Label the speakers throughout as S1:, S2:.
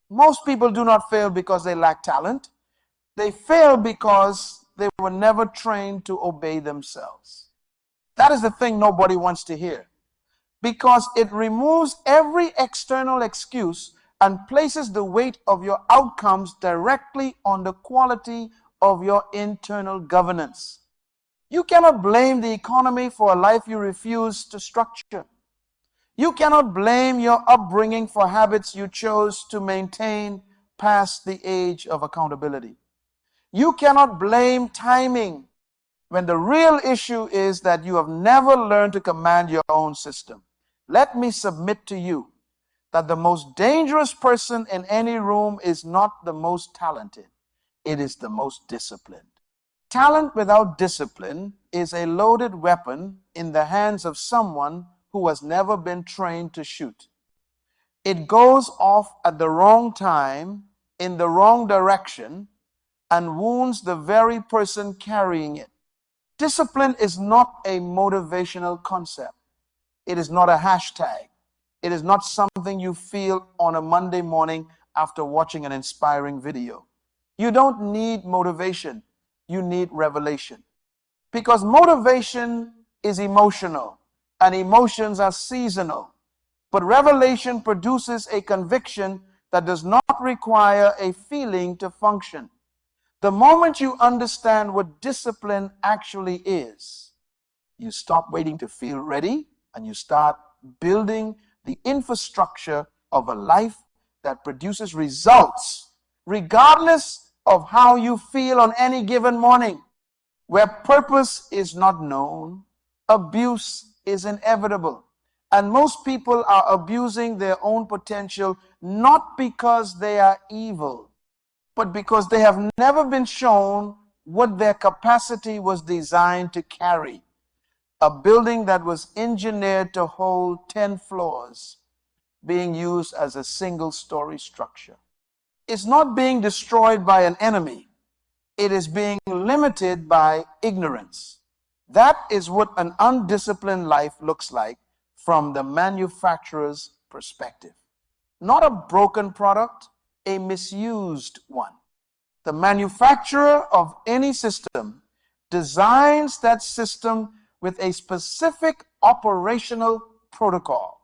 S1: Most people do not fail because they lack talent. They fail because they were never trained to obey themselves. That is the thing nobody wants to hear, because it removes every external excuse and places the weight of your outcomes directly on the quality of your internal governance. You cannot blame the economy for a life you refuse to structure. You cannot blame your upbringing for habits you chose to maintain past the age of accountability. You cannot blame timing when the real issue is that you have never learned to command your own system. Let me submit to you that the most dangerous person in any room is not the most talented. It is the most disciplined. Talent without discipline is a loaded weapon in the hands of someone who has never been trained to shoot. It goes off at the wrong time, in the wrong direction, and wounds the very person carrying it. Discipline is not a motivational concept. It is not a hashtag. It is not something you feel on a Monday morning after watching an inspiring video. You don't need motivation. You need revelation. Because motivation is emotional, and emotions are seasonal. But revelation produces a conviction that does not require a feeling to function. The moment you understand what discipline actually is, you stop waiting to feel ready and you start building the infrastructure of a life that produces results, regardless of how you feel on any given morning. Where purpose is not known, abuse is inevitable. And most people are abusing their own potential not because they are evil, but because they have never been shown what their capacity was designed to carry. A building that was engineered to hold 10 floors being used as a single-story structure. It's not being destroyed by an enemy. It is being limited by ignorance. That is what an undisciplined life looks like from the manufacturer's perspective. Not a broken product, a misused one. The manufacturer of any system designs that system with a specific operational protocol.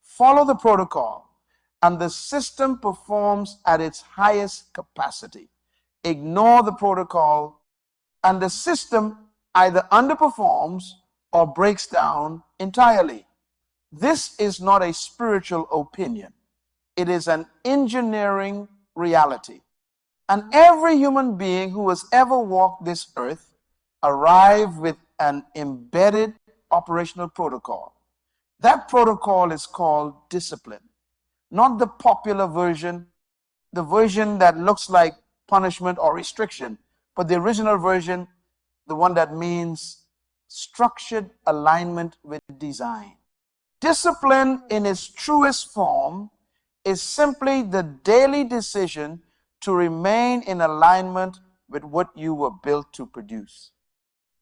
S1: Follow the protocol, and the system performs at its highest capacity. Ignore the protocol, and the system either underperforms or breaks down entirely. This is not a spiritual opinion. It is an engineering reality. And every human being who has ever walked this earth arrived with an embedded operational protocol. That protocol is called discipline. Not the popular version, the version that looks like punishment or restriction, but the original version, the one that means structured alignment with design. Discipline in its truest form is simply the daily decision to remain in alignment with what you were built to produce.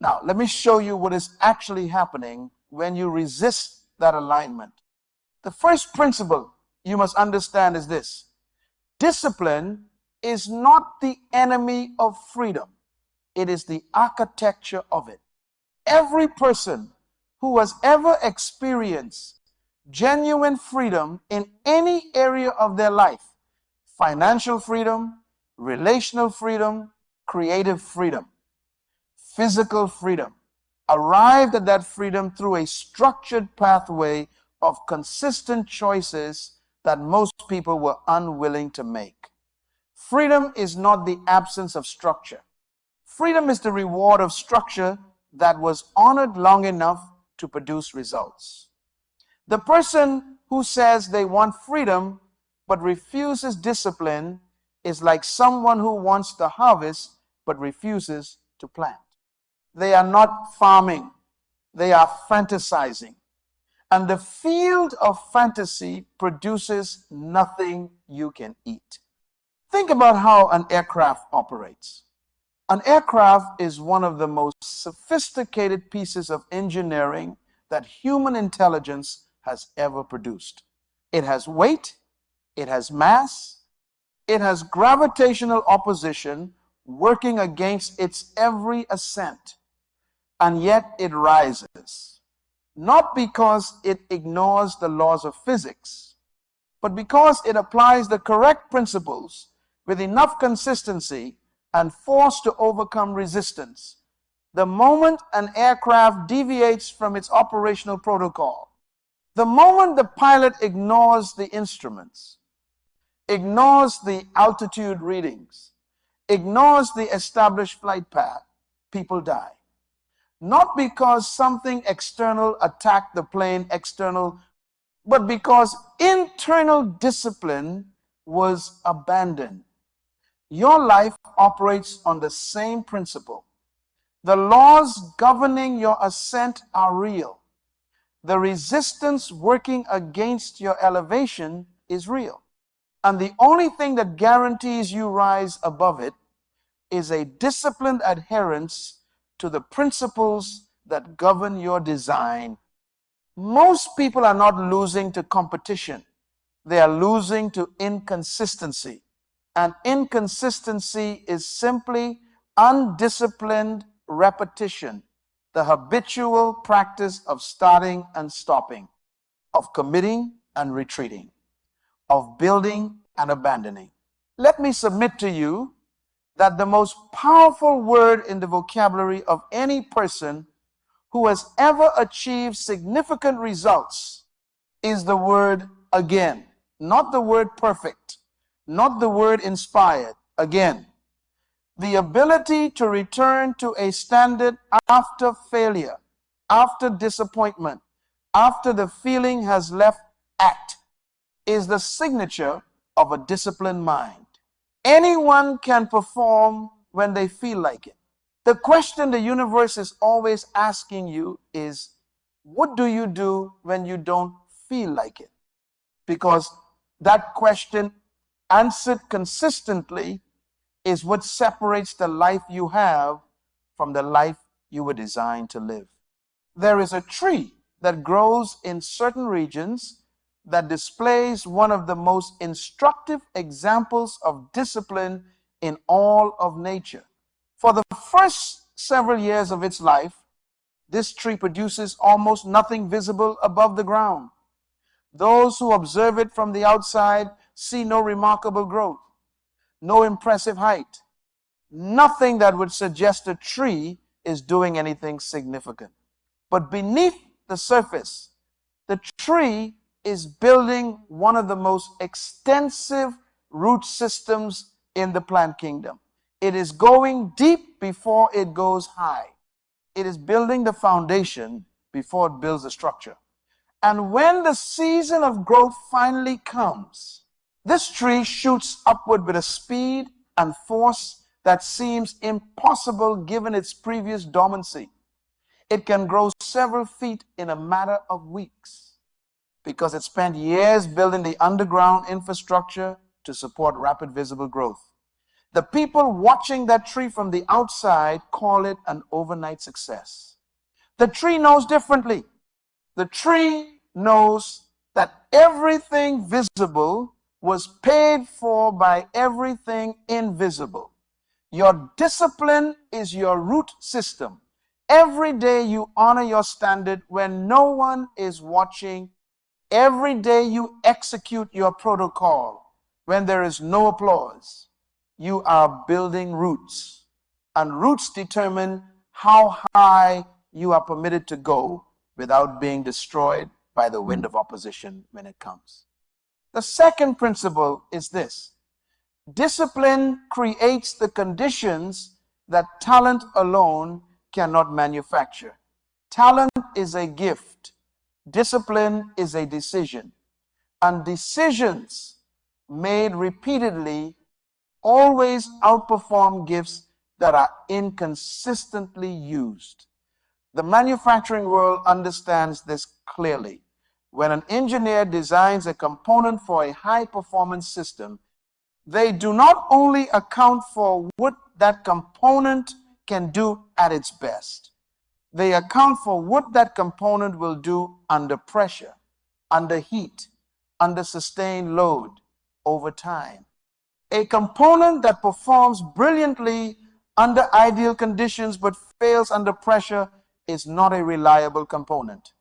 S1: Now, let me show you what is actually happening when you resist that alignment. The first principle you must understand is this: discipline is not the enemy of freedom. It is the architecture of it. Every person who has ever experienced genuine freedom in any area of their life, financial freedom, relational freedom, creative freedom, physical freedom, arrived at that freedom through a structured pathway of consistent choices that most people were unwilling to make. Freedom is not the absence of structure. Freedom is the reward of structure that was honored long enough to produce results. The person who says they want freedom but refuses discipline is like someone who wants to harvest but refuses to plant. They are not farming, they are fantasizing. And the field of fantasy produces nothing you can eat. Think about how an aircraft operates. An aircraft is one of the most sophisticated pieces of engineering that human intelligence has ever produced. It has weight, it has mass, It has gravitational opposition working against its every ascent, and yet it rises. Not because it ignores the laws of physics, but because it applies the correct principles with enough consistency and force to overcome resistance. The moment an aircraft deviates from its operational protocol, the moment the pilot ignores the instruments, ignores the altitude readings, ignores the established flight path, people die. Not because something external attacked the plane but because internal discipline was abandoned. Your life operates on the same principle. The laws governing your ascent are real. The resistance working against your elevation is real. And the only thing that guarantees you rise above it is a disciplined adherence to the principles that govern your design. Most people are not losing to competition. They are losing to inconsistency. And inconsistency is simply undisciplined repetition, the habitual practice of starting and stopping, of committing and retreating, of building and abandoning. Let me submit to you that the most powerful word in the vocabulary of any person who has ever achieved significant results is the word again. Not the word perfect, not the word inspired, again. The ability to return to a standard after failure, after disappointment, after the feeling has left act, is the signature of a disciplined mind. Anyone can perform when they feel like it. The question the universe is always asking you is, what do you do when you don't feel like it? Because that question, answered consistently, is what separates the life you have from the life you were designed to live. There is a tree that grows in certain regions that displays one of the most instructive examples of discipline in all of nature. For the first several years of its life, this tree produces almost nothing visible above the ground. Those who observe it from the outside see no remarkable growth, no impressive height, nothing that would suggest a tree is doing anything significant. But beneath the surface, the tree is building one of the most extensive root systems in the plant kingdom. It is going deep before it goes high. It is building the foundation before it builds the structure. And when the season of growth finally comes, this tree shoots upward with a speed and force that seems impossible given its previous dormancy. It can grow several feet in a matter of weeks because it spent years building the underground infrastructure to support rapid visible growth. The people watching that tree from the outside call it an overnight success. The tree knows differently. The tree knows that everything visible was paid for by everything invisible. Your discipline is your root system. Every day you honor your standard when no one is watching. Every day you execute your protocol when there is no applause. You are building roots, and roots determine how high you are permitted to go without being destroyed by the wind of opposition when it comes. The second principle is this: discipline creates the conditions that talent alone cannot manufacture. Talent is a gift. Discipline is a decision. And decisions made repeatedly always outperform gifts that are inconsistently used. The manufacturing world understands this clearly. When an engineer designs a component for a high-performance system, they do not only account for what that component can do at its best. They account for what that component will do under pressure, under heat, under sustained load, over time. A component that performs brilliantly under ideal conditions but fails under pressure is not a reliable component.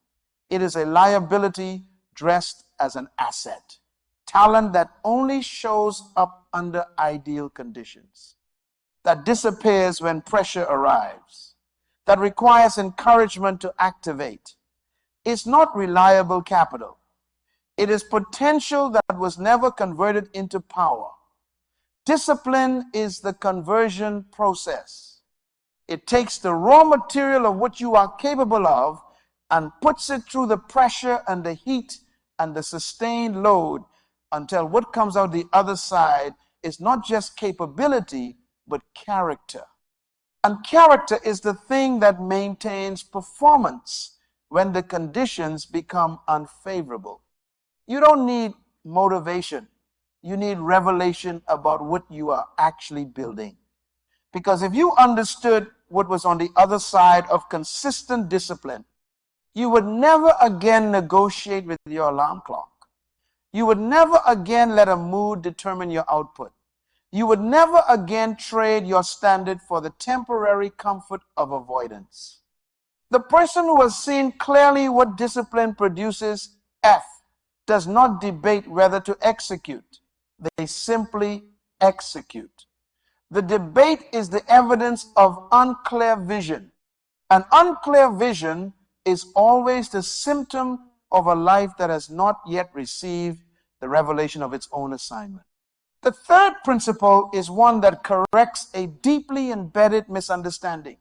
S1: It is a liability dressed as an asset. Talent that only shows up under ideal conditions, that disappears when pressure arrives, that requires encouragement to activate, is not reliable capital. It is potential that was never converted into power. Discipline is the conversion process. It takes the raw material of what you are capable of and puts it through the pressure and the heat and the sustained load until what comes out the other side is not just capability, but character. And character is the thing that maintains performance when the conditions become unfavorable. You don't need motivation. You need revelation about what you are actually building. Because if you understood what was on the other side of consistent discipline, you would never again negotiate with your alarm clock. You would never again let a mood determine your output. You would never again trade your standard for the temporary comfort of avoidance. The person who has seen clearly what discipline produces, F, does not debate whether to execute. They simply execute. The debate is the evidence of unclear vision. An unclear vision is always the symptom of a life that has not yet received the revelation of its own assignment. The third principle is one that corrects a deeply embedded misunderstanding.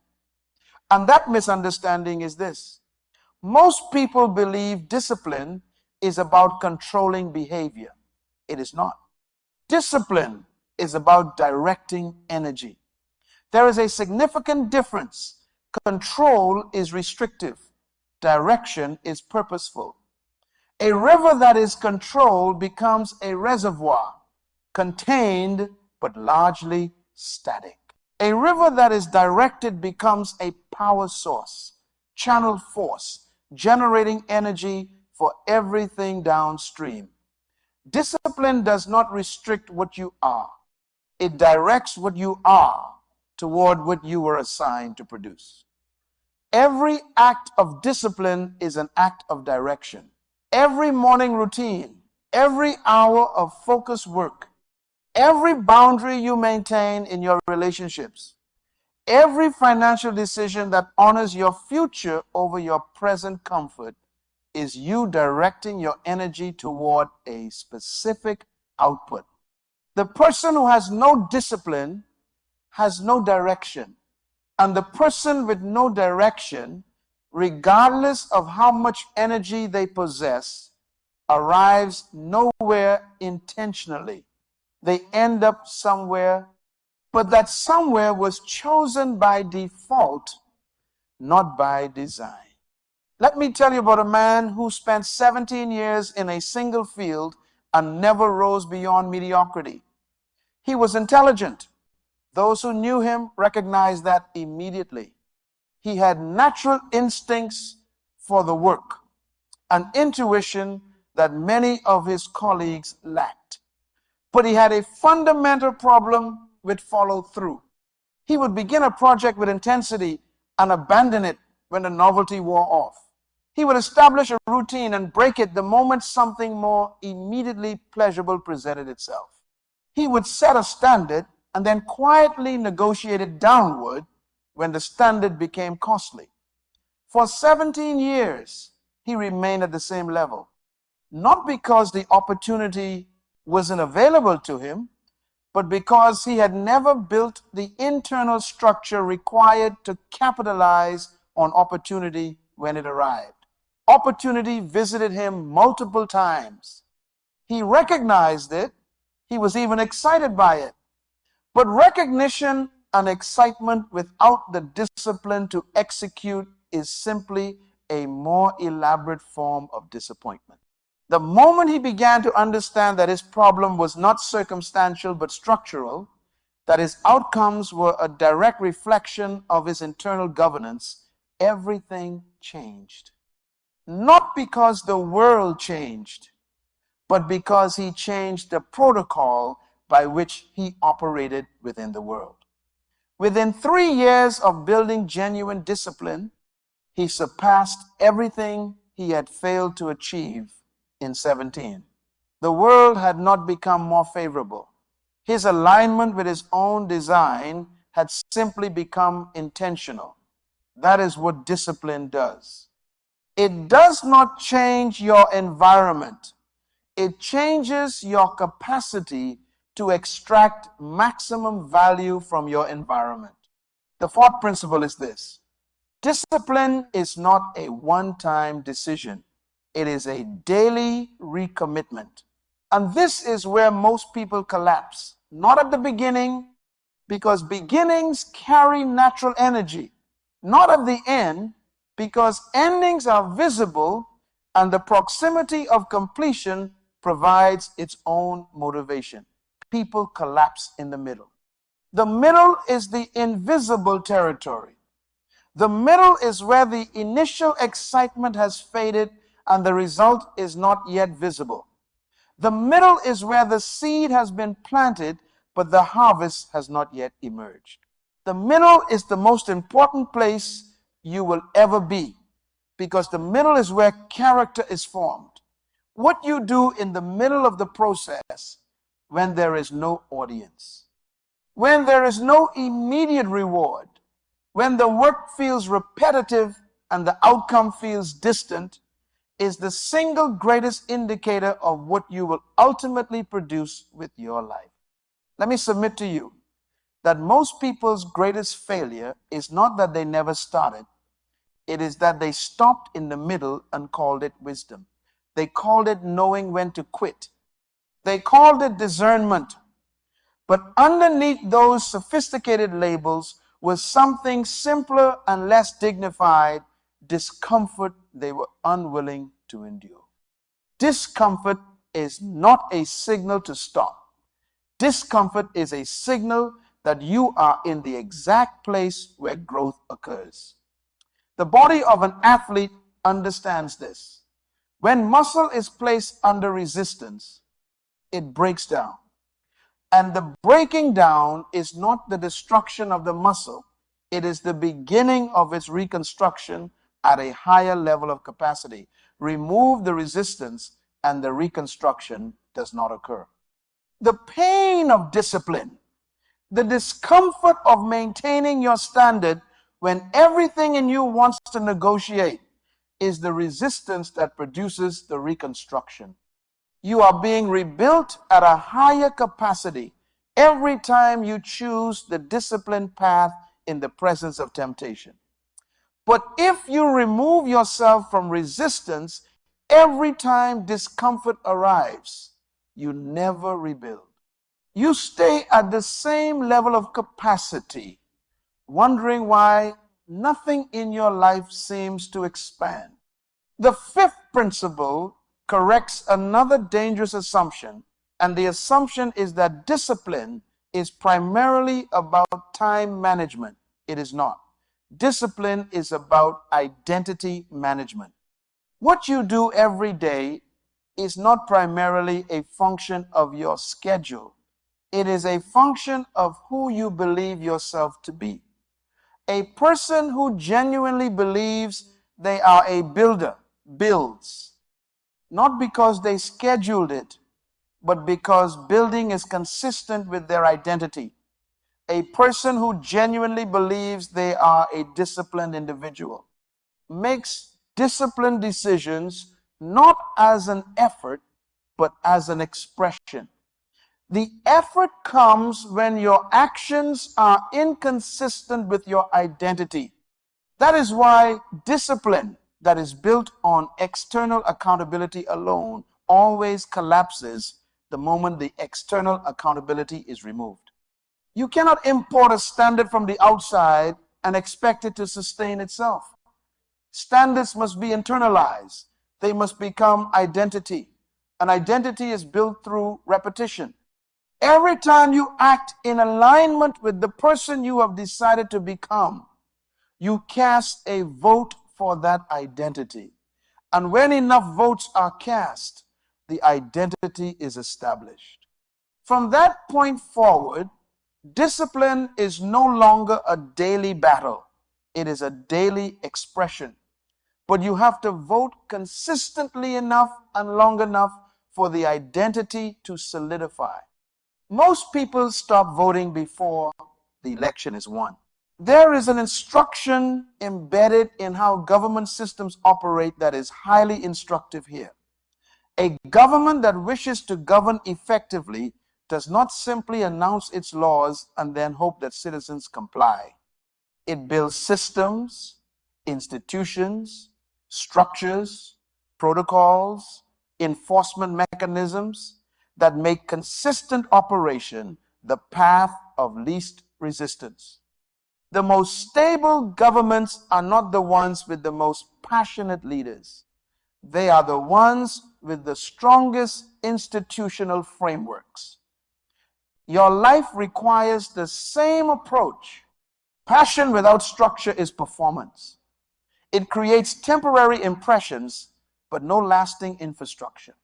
S1: And that misunderstanding is this. Most people believe discipline is about controlling behavior. It is not. Discipline is about directing energy. There is a significant difference. Control is restrictive. Direction is purposeful. A river that is controlled becomes a reservoir, contained but largely static. A river that is directed becomes a power source, channel force, generating energy for everything downstream. Discipline does not restrict what you are. It directs what you are toward what you were assigned to produce. Every act of discipline is an act of direction. Every morning routine, every hour of focused work, every boundary you maintain in your relationships, every financial decision that honors your future over your present comfort is you directing your energy toward a specific output. The person who has no discipline has no direction. And the person with no direction, regardless of how much energy they possess, arrives nowhere intentionally. They end up somewhere, but that somewhere was chosen by default, not by design. Let me tell you about a man who spent 17 years in a single field and never rose beyond mediocrity. He was intelligent. Those who knew him recognized that immediately. He had natural instincts for the work, an intuition that many of his colleagues lacked. But he had a fundamental problem with follow-through. He would begin a project with intensity and abandon it when the novelty wore off. He would establish a routine and break it the moment something more immediately pleasurable presented itself. He would set a standard and then quietly negotiate it downward when the standard became costly. For 17 years, he remained at the same level, not because the opportunity wasn't available to him, but because he had never built the internal structure required to capitalize on opportunity when it arrived. Opportunity visited him multiple times. He recognized it. He was even excited by it. But recognition and excitement without the discipline to execute is simply a more elaborate form of disappointment. The moment he began to understand that his problem was not circumstantial but structural, that his outcomes were a direct reflection of his internal governance, everything changed. Not because the world changed, but because he changed the protocol by which he operated within the world. Within 3 years of building genuine discipline, he surpassed everything he had failed to achieve in 17. The world had not become more favorable. His alignment with his own design had simply become intentional. That is what discipline does. It does not change your environment. It changes your capacity to extract maximum value from your environment. The fourth principle is this: discipline is not a one-time decision. It is a daily recommitment. And this is where most people collapse. Not at the beginning, because beginnings carry natural energy. Not at the end, because endings are visible and the proximity of completion provides its own motivation. People collapse in the middle. The middle is the invisible territory. The middle is where the initial excitement has faded and the result is not yet visible. The middle is where the seed has been planted, but the harvest has not yet emerged. The middle is the most important place you will ever be, because the middle is where character is formed. What you do in the middle of the process, when there is no audience, when there is no immediate reward, when the work feels repetitive and the outcome feels distant, is the single greatest indicator of what you will ultimately produce with your life. Let me submit to you that most people's greatest failure is not that they never started. It is that they stopped in the middle and called it wisdom. They called it knowing when to quit. They called it discernment. But underneath those sophisticated labels was something simpler and less dignified: discomfort they were unwilling to endure. Discomfort is not a signal to stop. Discomfort is a signal that you are in the exact place where growth occurs. The body of an athlete understands this. When muscle is placed under resistance, it breaks down. And the breaking down is not the destruction of the muscle. It is the beginning of its reconstruction at a higher level of capacity. Remove the resistance and the reconstruction does not occur. The pain of discipline, the discomfort of maintaining your standard when everything in you wants to negotiate, is the resistance that produces the reconstruction. You are being rebuilt at a higher capacity every time you choose the disciplined path in the presence of temptation. But if you remove yourself from resistance every time discomfort arrives, you never rebuild. You stay at the same level of capacity, wondering why nothing in your life seems to expand. The fifth principle corrects another dangerous assumption, and the assumption is that discipline is primarily about time management. It is not. Discipline is about identity management. What you do every day is not primarily a function of your schedule. It is a function of who you believe yourself to be. A person who genuinely believes they are a builder builds, not because they scheduled it, but because building is consistent with their identity. A person who genuinely believes they are a disciplined individual makes disciplined decisions not as an effort, but as an expression. The effort comes when your actions are inconsistent with your identity. That is why discipline that is built on external accountability alone always collapses the moment the external accountability is removed. You cannot import a standard from the outside and expect it to sustain itself. Standards must be internalized. They must become identity. An identity is built through repetition. Every time you act in alignment with the person you have decided to become, you cast a vote for that identity. And when enough votes are cast, the identity is established. From that point forward, discipline is no longer a daily battle. It is a daily expression. But you have to vote consistently enough and long enough for the identity to solidify. Most people stop voting before the election is won. There is an instruction embedded in how government systems operate that is highly instructive here. A government that wishes to govern effectively does not simply announce its laws and then hope that citizens comply. It builds systems, institutions, structures, protocols, enforcement mechanisms that make consistent operation the path of least resistance. The most stable governments are not the ones with the most passionate leaders. They are the ones with the strongest institutional frameworks. Your life requires the same approach. Passion without structure is performance. It creates temporary impressions, but no lasting infrastructure.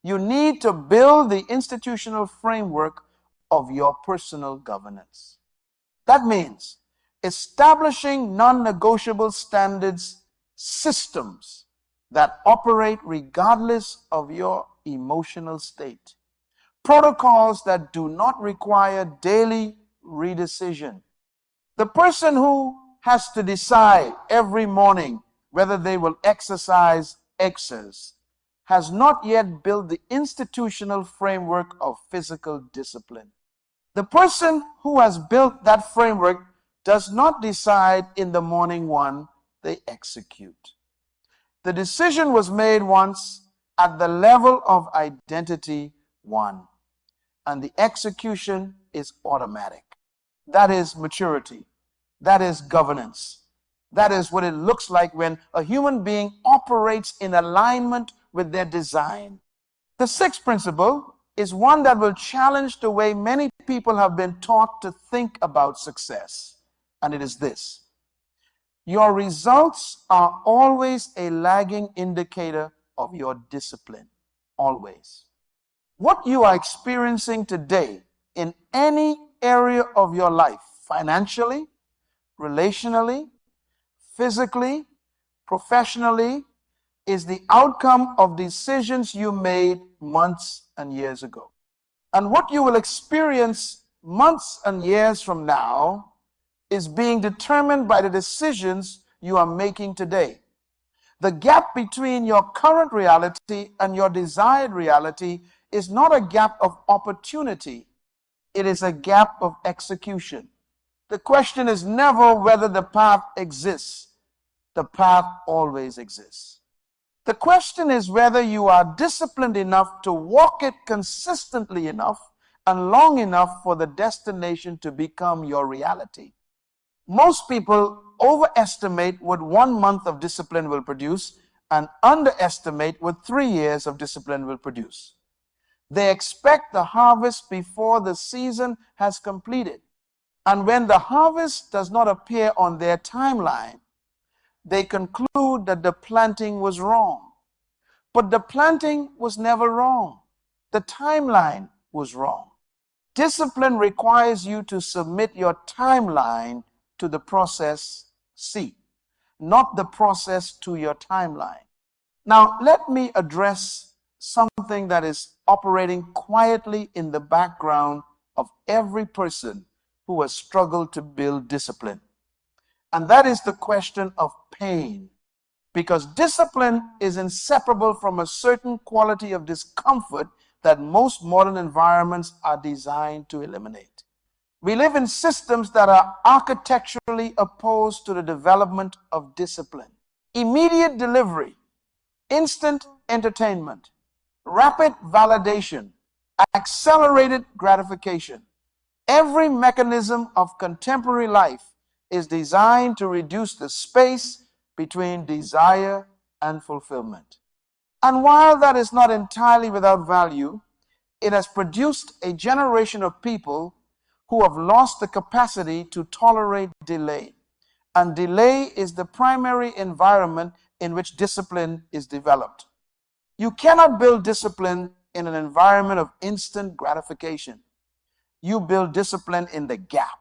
S1: You need to build the institutional framework of your personal governance. That means establishing non-negotiable standards, systems that operate regardless of your emotional state. Protocols that do not require daily redecision. The person who has to decide every morning whether they will exercise X's has not yet built the institutional framework of physical discipline. The person who has built that framework does not decide in the morning one, they execute. The decision was made once at the level of identity one, and the execution is automatic. That is maturity. That is governance. That is what it looks like when a human being operates in alignment with their design. The sixth principle is one that will challenge the way many people have been taught to think about success. And it is this: your results are always a lagging indicator of your discipline. Always. What you are experiencing today in any area of your life, financially, relationally, physically, professionally, is the outcome of decisions you made months and years ago. And what you will experience months and years from now is being determined by the decisions you are making today. The gap between your current reality and your desired reality is not a gap of opportunity. It is a gap of execution. The question is never whether the path exists. The path always exists. The question is whether you are disciplined enough to walk it consistently enough and long enough for the destination to become your reality. Most people overestimate what 1 month of discipline will produce and underestimate what 3 years of discipline will produce. They expect the harvest before the season has completed. And when the harvest does not appear on their timeline, they conclude that the planting was wrong. But the planting was never wrong. The timeline was wrong. Discipline requires you to submit your timeline to the process C, not the process to your timeline. Now, let me address something that is operating quietly in the background of every person who has struggled to build discipline. And that is the question of pain. Because discipline is inseparable from a certain quality of discomfort that most modern environments are designed to eliminate. We live in systems that are architecturally opposed to the development of discipline. Immediate delivery, instant entertainment, rapid validation, accelerated gratification. Every mechanism of contemporary life is designed to reduce the space between desire and fulfillment. And while that is not entirely without value, it has produced a generation of people who have lost the capacity to tolerate delay. And delay is the primary environment in which discipline is developed. You cannot build discipline in an environment of instant gratification. You build discipline in the gap,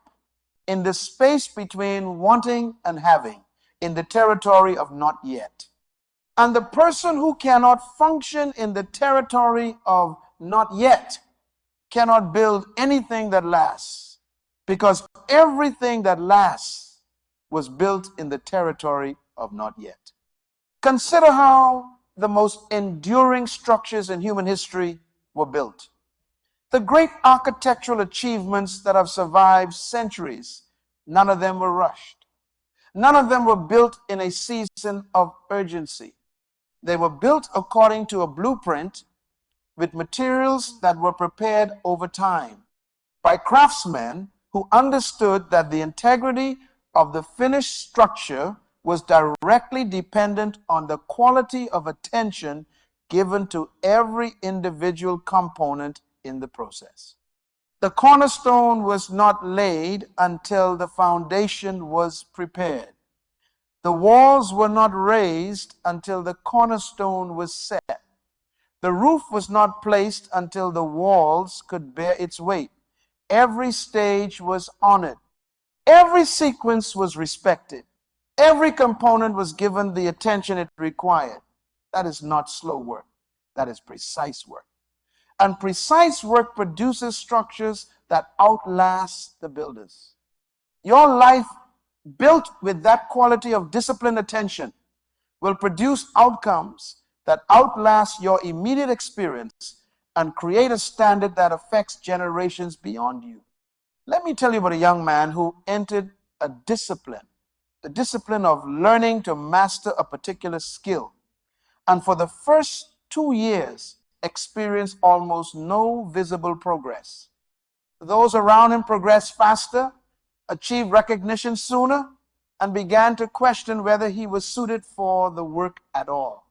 S1: in the space between wanting and having, in the territory of not yet. And the person who cannot function in the territory of not yet cannot build anything that lasts, because everything that lasts was built in the territory of not yet. Consider how the most enduring structures in human history were built. The great architectural achievements that have survived centuries, none of them were rushed. None of them were built in a season of urgency. They were built according to a blueprint with materials that were prepared over time by craftsmen who understood that the integrity of the finished structure was directly dependent on the quality of attention given to every individual component in the process. The cornerstone was not laid until the foundation was prepared. The walls were not raised until the cornerstone was set. The roof was not placed until the walls could bear its weight. Every stage was honored. Every sequence was respected. Every component was given the attention it required. That is not slow work. That is precise work. And precise work produces structures that outlast the builders. Your life built with that quality of disciplined attention will produce outcomes that outlast your immediate experience and create a standard that affects generations beyond you. Let me tell you about a young man who entered a discipline, the discipline of learning to master a particular skill, and for the first 2 years experienced almost no visible progress. Those around him progressed faster, achieved recognition sooner, and began to question whether he was suited for the work at all.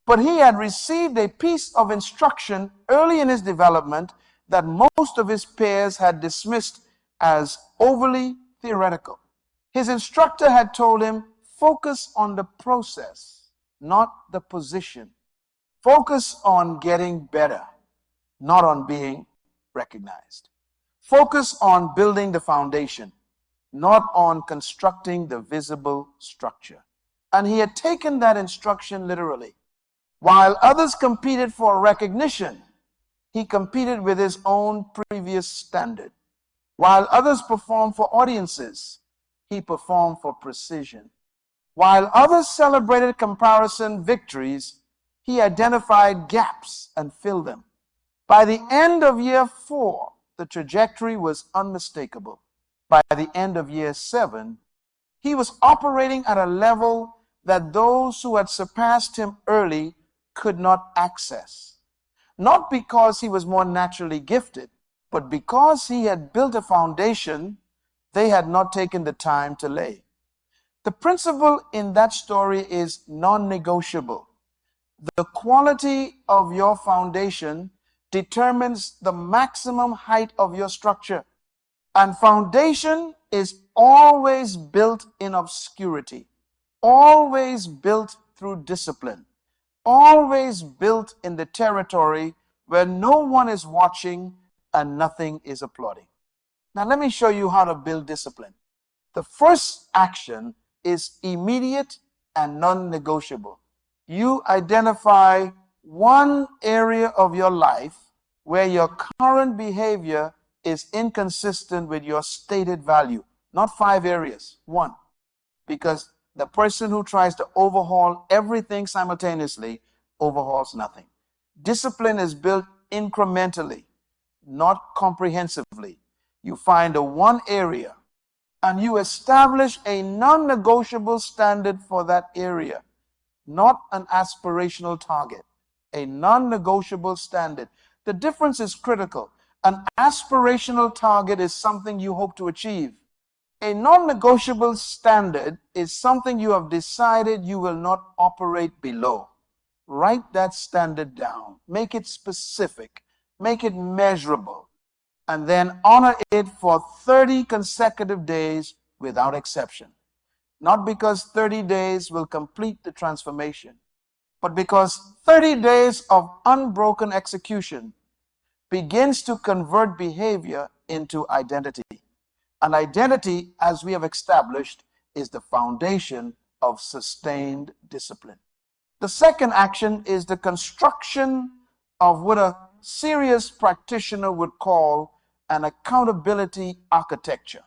S1: But he had received a piece of instruction early in his development that most of his peers had dismissed as overly theoretical. His instructor had told him, focus on the process, not the position. Focus on getting better, not on being recognized. Focus on building the foundation, not on constructing the visible structure. And he had taken that instruction literally. While others competed for recognition, he competed with his own previous standard. While others performed for audiences, he performed for precision. While others celebrated comparison victories, he identified gaps and filled them. By the end of year 4, the trajectory was unmistakable. By the end of year 7, he was operating at a level that those who had surpassed him early could not access. Not because he was more naturally gifted, but because he had built a foundation they had not taken the time to lay. The principle in that story is non-negotiable. The quality of your foundation determines the maximum height of your structure. And foundation is always built in obscurity, always built through discipline, always built in the territory where no one is watching and nothing is applauding. Now let me show you how to build discipline. The first action is immediate and non-negotiable. You identify one area of your life where your current behavior is inconsistent with your stated value. Not 5 areas, 1. Because the person who tries to overhaul everything simultaneously overhauls nothing. Discipline is built incrementally, not comprehensively. You find a one area and you establish a non-negotiable standard for that area, not an aspirational target, a non-negotiable standard. The difference is critical. An aspirational target is something you hope to achieve. A non-negotiable standard is something you have decided you will not operate below. Write that standard down. Make it specific. Make it measurable. And then honor it for 30 consecutive days without exception. Not because 30 days will complete the transformation, but because 30 days of unbroken execution begins to convert behavior into identity. And identity, as we have established, is the foundation of sustained discipline. The second action is the construction of what a serious practitioner would call an accountability architecture.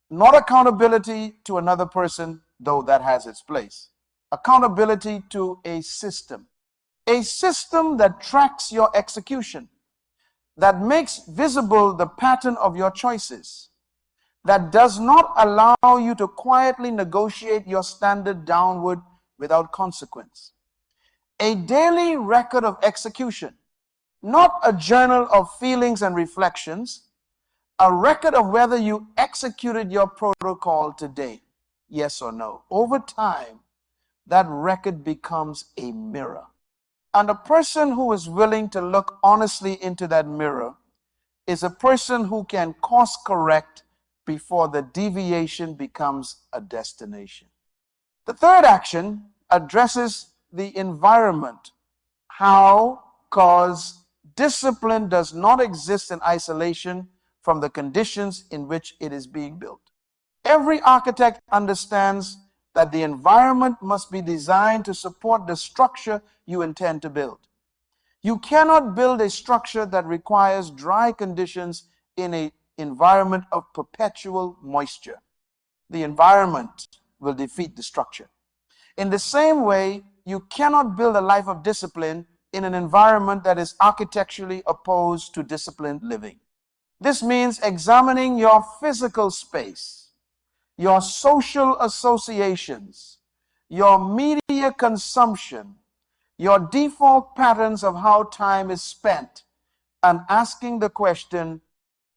S1: Not accountability to another person, though that has its place. Accountability to a system. A system that tracks your execution, that makes visible the pattern of your choices, that does not allow you to quietly negotiate your standard downward without consequence. A daily record of execution, not a journal of feelings and reflections, a record of whether you executed your protocol today, yes or no. Over time, that record becomes a mirror. And a person who is willing to look honestly into that mirror is a person who can course correct before the deviation becomes a destination. The third action addresses the environment. How? Because discipline does not exist in isolation from the conditions in which it is being built. Every architect understands that the environment must be designed to support the structure you intend to build. You cannot build a structure that requires dry conditions in an environment of perpetual moisture. The environment will defeat the structure. In the same way, you cannot build a life of discipline in an environment that is architecturally opposed to disciplined living. This means examining your physical space, your social associations, your media consumption, your default patterns of how time is spent, and asking the question,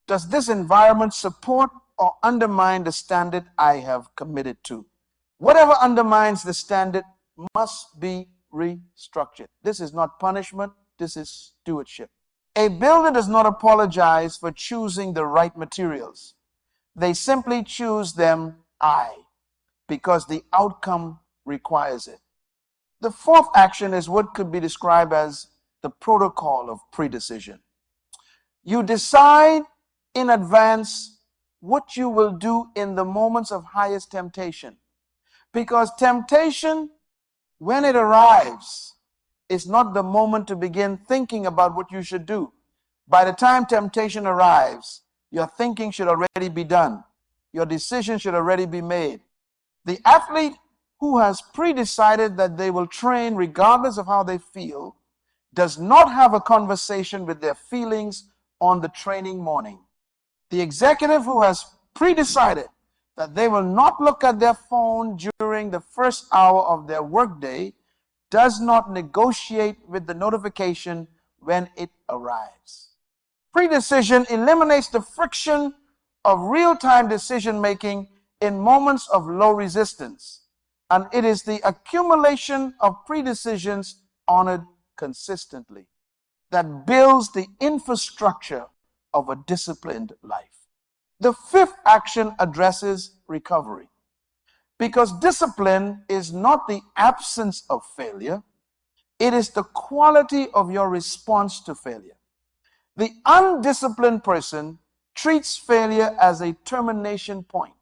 S1: does this environment support or undermine the standard I have committed to? Whatever undermines the standard must be restructured. This is not punishment, this is stewardship. A builder does not apologize for choosing the right materials. They simply choose them because the outcome requires it. The fourth action is what could be described as the protocol of predecision. You decide in advance what you will do in the moments of highest temptation. Because temptation, when it arrives, is not the moment to begin thinking about what you should do. By the time temptation arrives, your thinking should already be done. Your decision should already be made. The athlete who has pre-decided that they will train regardless of how they feel does not have a conversation with their feelings on the training morning. The executive who has pre-decided that they will not look at their phone during the first hour of their workday does not negotiate with the notification when it arrives. Pre-decision eliminates the friction of real-time decision-making in moments of low resistance, and it is the accumulation of pre-decisions honored consistently that builds the infrastructure of a disciplined life. The fifth action addresses recovery, because discipline is not the absence of failure, it is the quality of your response to failure. The undisciplined person treats failure as a termination point,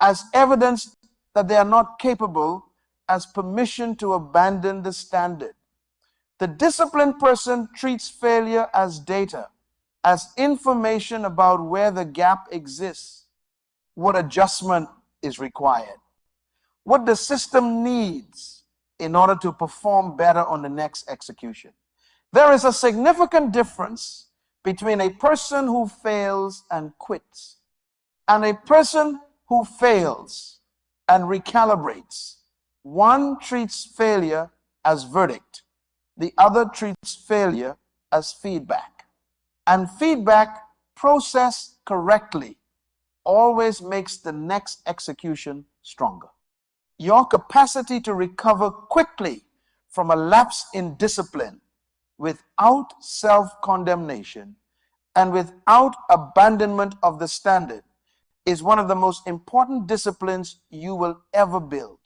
S1: as evidence that they are not capable, as permission to abandon the standard. The disciplined person treats failure as data, as information about where the gap exists, what adjustment is required, what the system needs in order to perform better on the next execution. There is a significant difference between a person who fails and quits and a person who fails and recalibrates. One treats failure as verdict. The other treats failure as feedback. And feedback processed correctly always makes the next execution stronger. Your capacity to recover quickly from a lapse in discipline without self-condemnation and without abandonment of the standard is one of the most important disciplines you will ever build.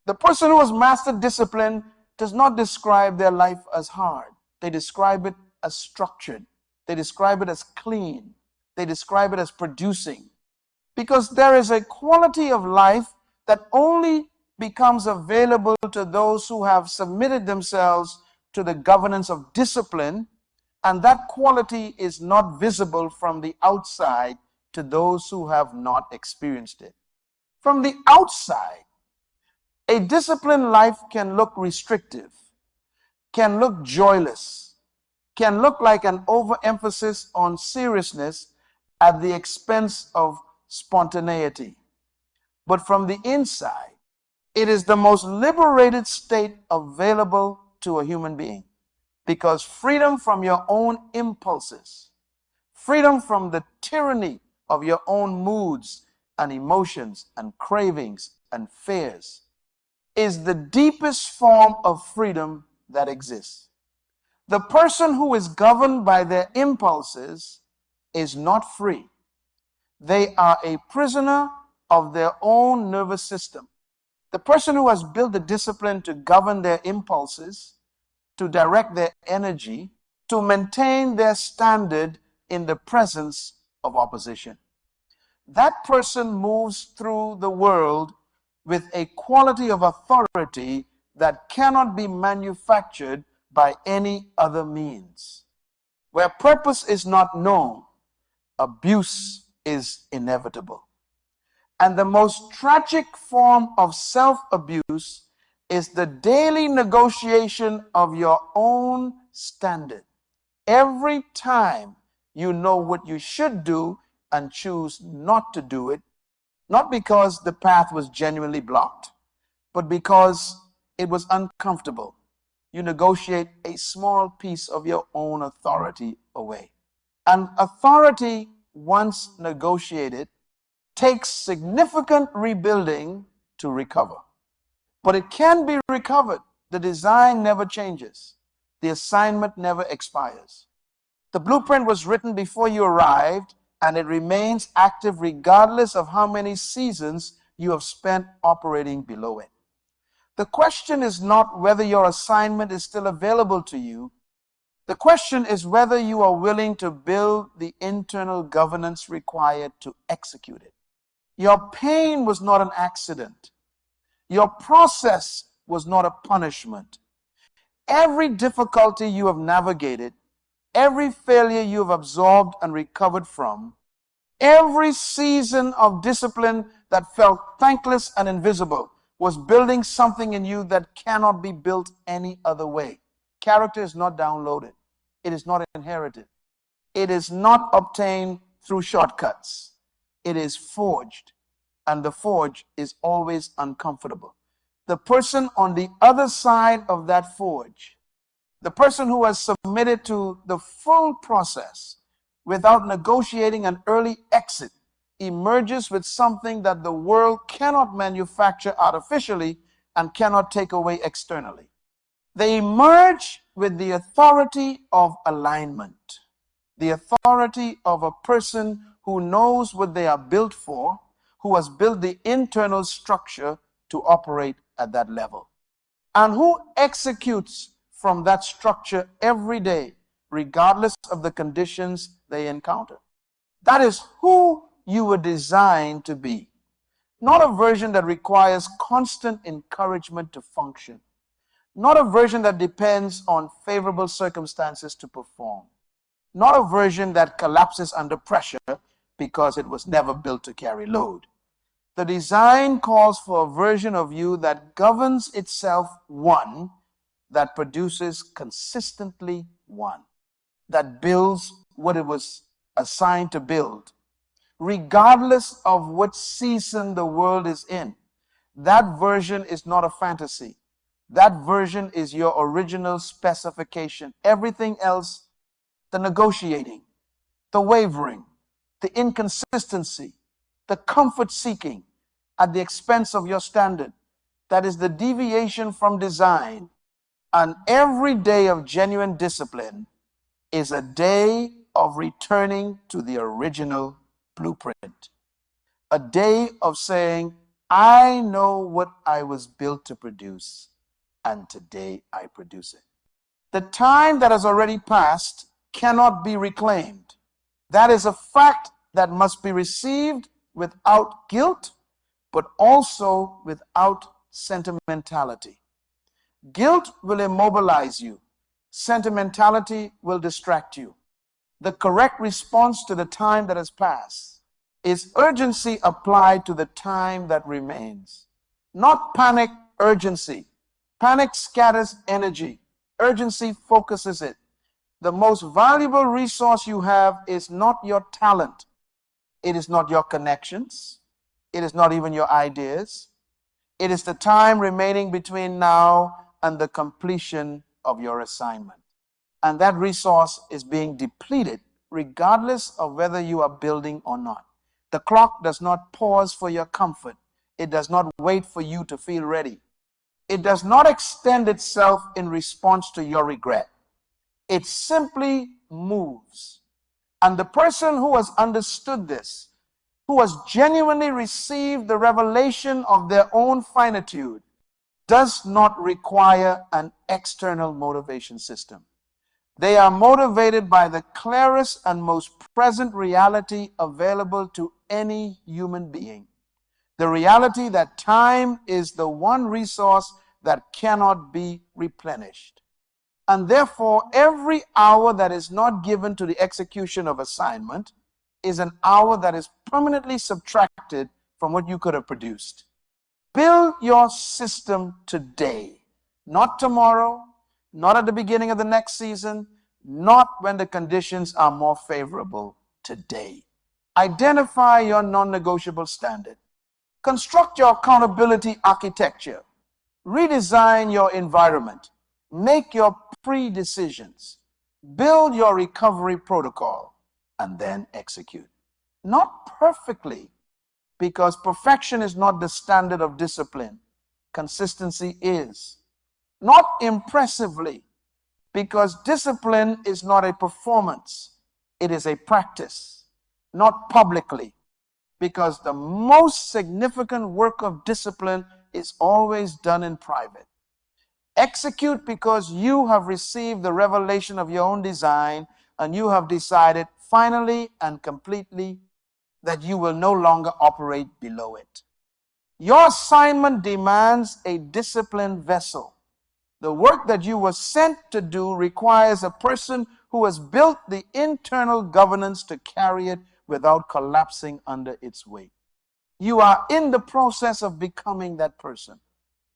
S1: The person who has mastered discipline does not describe their life as hard. They describe it as structured. They describe it as clean. They describe it as producing. Because there is a quality of life that only becomes available to those who have submitted themselves to the governance of discipline, and that quality is not visible from the outside to those who have not experienced it. From the outside, a disciplined life can look restrictive, can look joyless, can look like an overemphasis on seriousness at the expense of spontaneity. But from the inside, it is the most liberated state available to a human being, because freedom from your own impulses, freedom from the tyranny of your own moods and emotions and cravings and fears, is the deepest form of freedom that exists. The person who is governed by their impulses is not free. They are a prisoner of their own nervous system. The person who has built the discipline to govern their impulses, to direct their energy, to maintain their standard in the presence of opposition. That person moves through the world with a quality of authority that cannot be manufactured by any other means. Where purpose is not known, abuse is inevitable. And the most tragic form of self-abuse is the daily negotiation of your own standard. Every time you know what you should do and choose not to do it, not because the path was genuinely blocked, but because it was uncomfortable, you negotiate a small piece of your own authority away. And authority, once negotiated, takes significant rebuilding to recover. But it can be recovered. The design never changes. The assignment never expires. The blueprint was written before you arrived, and it remains active regardless of how many seasons you have spent operating below it. The question is not whether your assignment is still available to you. The question is whether you are willing to build the internal governance required to execute it. Your pain was not an accident. Your process was not a punishment. Every difficulty you have navigated, every failure you have absorbed and recovered from, every season of discipline that felt thankless and invisible was building something in you that cannot be built any other way. Character is not downloaded. It is not inherited. It is not obtained through shortcuts. It is forged, and the forge is always uncomfortable. The person on the other side of that forge, the person who has submitted to the full process without negotiating an early exit, emerges with something that the world cannot manufacture artificially and cannot take away externally. They emerge with the authority of alignment, the authority of a person who knows what they are built for, who has built the internal structure to operate at that level, and who executes from that structure every day, regardless of the conditions they encounter. That is who you were designed to be. Not a version that requires constant encouragement to function. Not a version that depends on favorable circumstances to perform. Not a version that collapses under pressure because it was never built to carry load. The design calls for a version of you that governs itself one, that produces consistently one, that builds what it was assigned to build, regardless of what season the world is in. That version is not a fantasy. That version is your original specification. Everything else, the negotiating, the wavering, the inconsistency, the comfort seeking at the expense of your standard, that is the deviation from design. And every day of genuine discipline is a day of returning to the original blueprint. A day of saying, I know what I was built to produce, and today I produce it. The time that has already passed cannot be reclaimed. That is a fact that must be received without guilt, but also without sentimentality. Guilt will immobilize you. Sentimentality will distract you. The correct response to the time that has passed is urgency applied to the time that remains. Not panic, urgency. Panic scatters energy. Urgency focuses it. The most valuable resource you have is not your talent. It is not your connections. It is not even your ideas. It is the time remaining between now and the completion of your assignment. And that resource is being depleted regardless of whether you are building or not. The clock does not pause for your comfort. It does not wait for you to feel ready. It does not extend itself in response to your regret. It simply moves. And the person who has understood this, who has genuinely received the revelation of their own finitude, does not require an external motivation system. They are motivated by the clearest and most present reality available to any human being. The reality that time is the one resource that cannot be replenished. And therefore, every hour that is not given to the execution of assignment is an hour that is permanently subtracted from what you could have produced. Build your system today, not tomorrow, not at the beginning of the next season, not when the conditions are more favorable. Today. Identify your non-negotiable standard. Construct your accountability architecture. Redesign your environment. Make your pre-decisions. Build your recovery protocol, and then execute. Not perfectly, because perfection is not the standard of discipline. Consistency is. Not impressively, because discipline is not a performance. It is a practice. Not publicly, because the most significant work of discipline is always done in private. Execute because you have received the revelation of your own design and you have decided finally and completely that you will no longer operate below it. Your assignment demands a disciplined vessel. The work that you were sent to do requires a person who has built the internal governance to carry it without collapsing under its weight. You are in the process of becoming that person.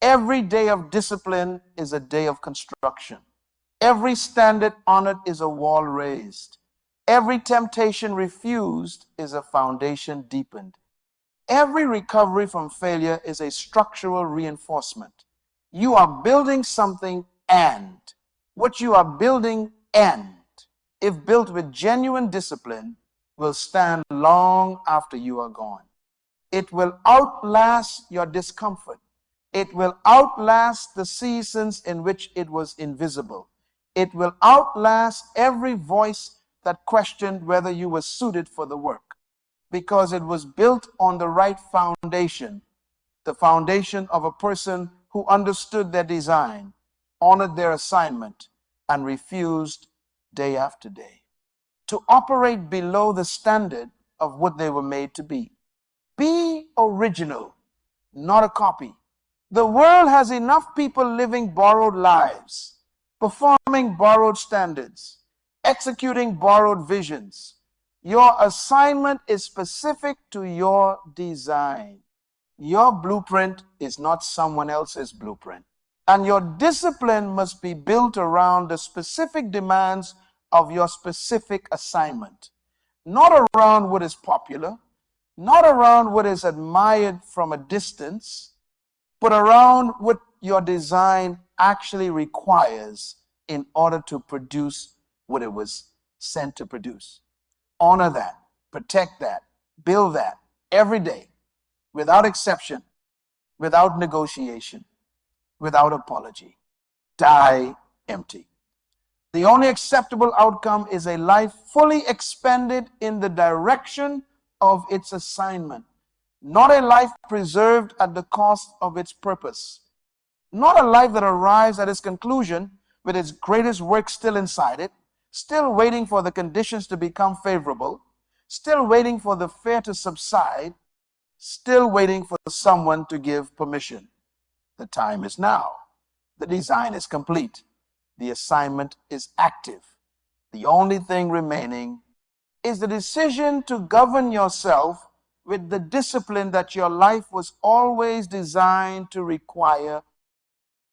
S1: Every day of discipline is a day of construction. Every standard honored is a wall raised. Every temptation refused is a foundation deepened. Every recovery from failure is a structural reinforcement. You are building something, and what you are building, and if built with genuine discipline, will stand long after you are gone. It will outlast your discomfort. It will outlast the seasons in which it was invisible. It will outlast every voice that questioned whether you were suited for the work, because it was built on the right foundation, the foundation of a person who understood their design, honored their assignment, and refused day after day to operate below the standard of what they were made to be. Be original, not a copy. The world has enough people living borrowed lives, performing borrowed standards, executing borrowed visions. Your assignment is specific to your design. Your blueprint is not someone else's blueprint. And your discipline must be built around the specific demands of your specific assignment, not around what is popular, not around what is admired from a distance, but around what your design actually requires in order to produce what it was sent to produce. Honor that, protect that, build that every day, without exception, without negotiation, without apology. Die empty. The only acceptable outcome is a life fully expended in the direction of its assignment, not a life preserved at the cost of its purpose. Not a life that arrives at its conclusion with its greatest work still inside it, still waiting for the conditions to become favorable, still waiting for the fear to subside, still waiting for someone to give permission. The time is now. The design is complete. The assignment is active. The only thing remaining is the decision to govern yourself with the discipline that your life was always designed to require